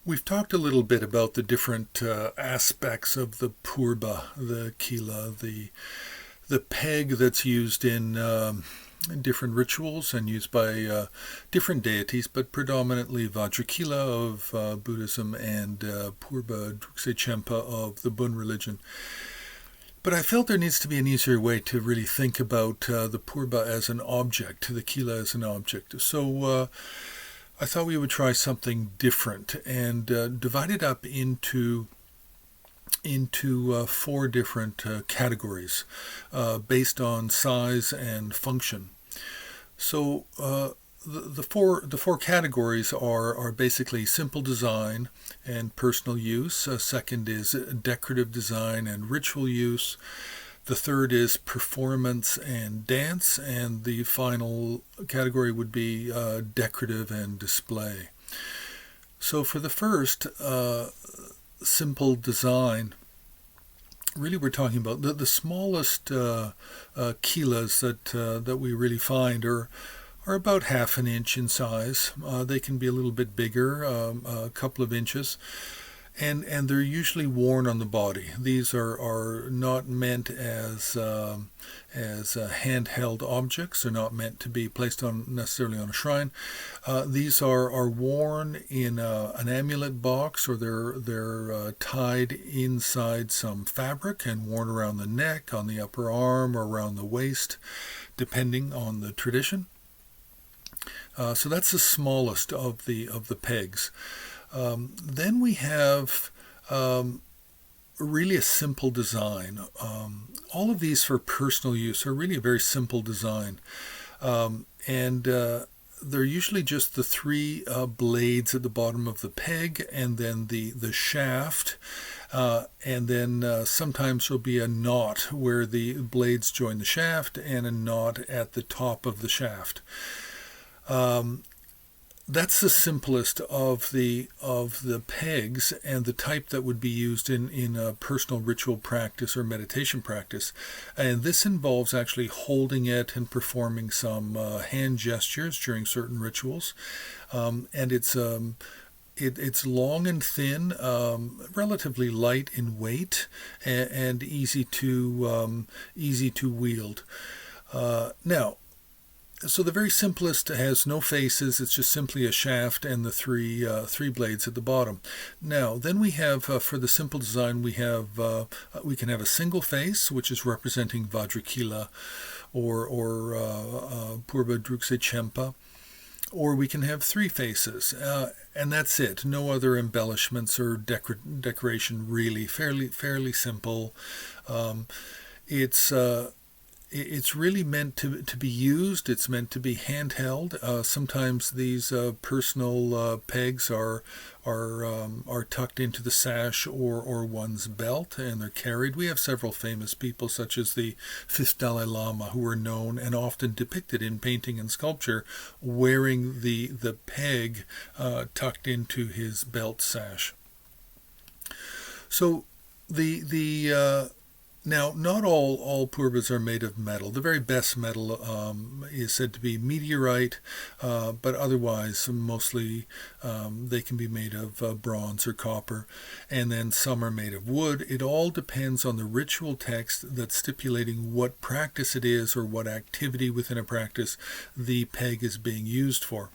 We've talked a little bit about the different aspects of the Purba, the Kila, the peg that's used in different rituals and used by different deities, but predominantly Vajrakila of Buddhism and Purba Drukse of the Bun religion. But I felt there needs to be an easier way to really think about the Purba as an object, the Kila as an object. So I thought we would try something different and divide it up into four different categories based on size and function. So the four categories are basically simple design and personal use. Second is decorative design and ritual use. The third is performance and dance, and the final category would be decorative and display. So for the first, simple design, really we're talking about the smallest kilas that we really find are about half an inch in size. They can be a little bit bigger, a couple of inches. And they're usually worn on the body. These are not meant as handheld objects. They're not meant to be placed on necessarily on a shrine. These are worn in an amulet box, or they're tied inside some fabric and worn around the neck, on the upper arm, or around the waist, depending on the tradition. So that's the smallest of the pegs. Then we have really a simple design. All of these for personal use are really a very simple design. And they're usually just the three blades at the bottom of the peg, and then the shaft. And then sometimes there'll be a knot where the blades join the shaft, and a knot at the top of the shaft. That's the simplest of the pegs, and the type that would be used in a personal ritual practice or meditation practice. And this involves actually holding it and performing some hand gestures during certain rituals. And it's long and thin, relatively light in weight, and easy to wield. Now, so the very simplest has no faces. It's just simply a shaft and the three blades at the bottom. Now, then we have for the simple design, we can have a single face, which is representing Vajrakila or Purba Drukse, or we can have three faces, and that's it. No other embellishments or decoration, really. Fairly simple. It's really meant to be used. It's meant to be handheld. Sometimes these personal pegs are tucked into the sash or one's belt, and they're carried. We have several famous people, such as the fifth Dalai Lama, who are known and often depicted in painting and sculpture wearing the peg tucked into his belt sash. So now, not all purbas are made of metal. The very best metal is said to be meteorite, but otherwise, mostly they can be made of bronze or copper, and then some are made of wood. It all depends on the ritual text that's stipulating what practice it is, or what activity within a practice the peg is being used for.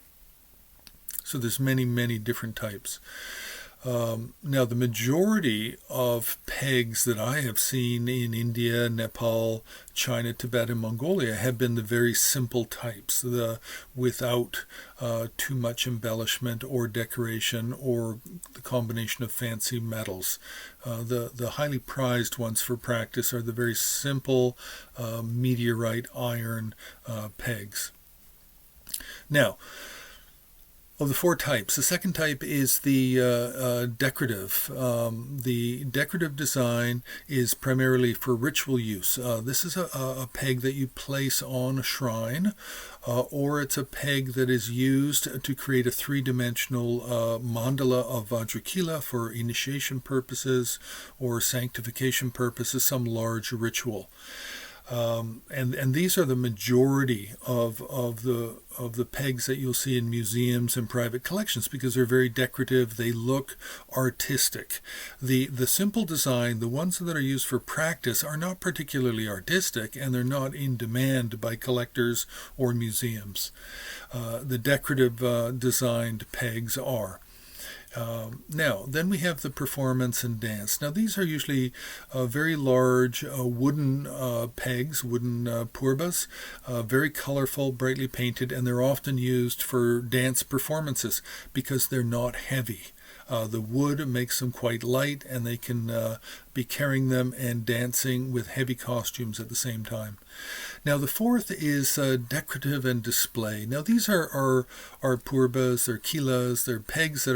So there's many different types. Now, the majority of pegs that I have seen in India, Nepal, China, Tibet, and Mongolia have been the very simple types, without too much embellishment or decoration or the combination of fancy metals. The highly prized ones for practice are the very simple meteorite iron pegs. Now, of the four types, the second type is the decorative. The decorative design is primarily for ritual use. This is a peg that you place on a shrine, or it's a peg that is used to create a three-dimensional mandala of Vajrakila for initiation purposes or sanctification purposes, some large ritual. And these are the majority of the pegs that you'll see in museums and private collections because they're very decorative. They look artistic. The simple design, the ones that are used for practice, are not particularly artistic, and they're not in demand by collectors or museums. The decorative designed pegs are. Now, then we have the performance and dance. Now, these are usually very large wooden pegs, wooden purbas, very colorful, brightly painted, and they're often used for dance performances because they're not heavy. The wood makes them quite light, and they can be carrying them and dancing with heavy costumes at the same time. Now, the fourth is decorative and display. Now, these are purbas, they're kilas, they're pegs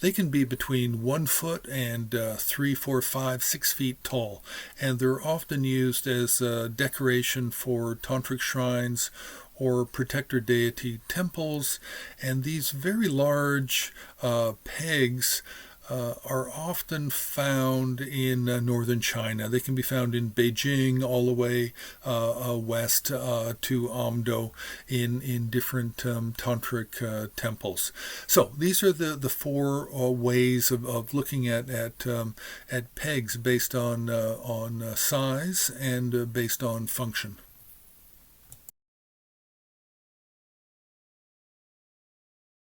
they can be between 1 foot and 3, 4, 5, 6 feet tall, and they're often used as decoration for tantric shrines or protector deity temples, and these very large pegs are often found in northern China. They can be found in Beijing all the way west to Amdo in different tantric temples. So these are the four ways of looking at pegs based on size and based on function.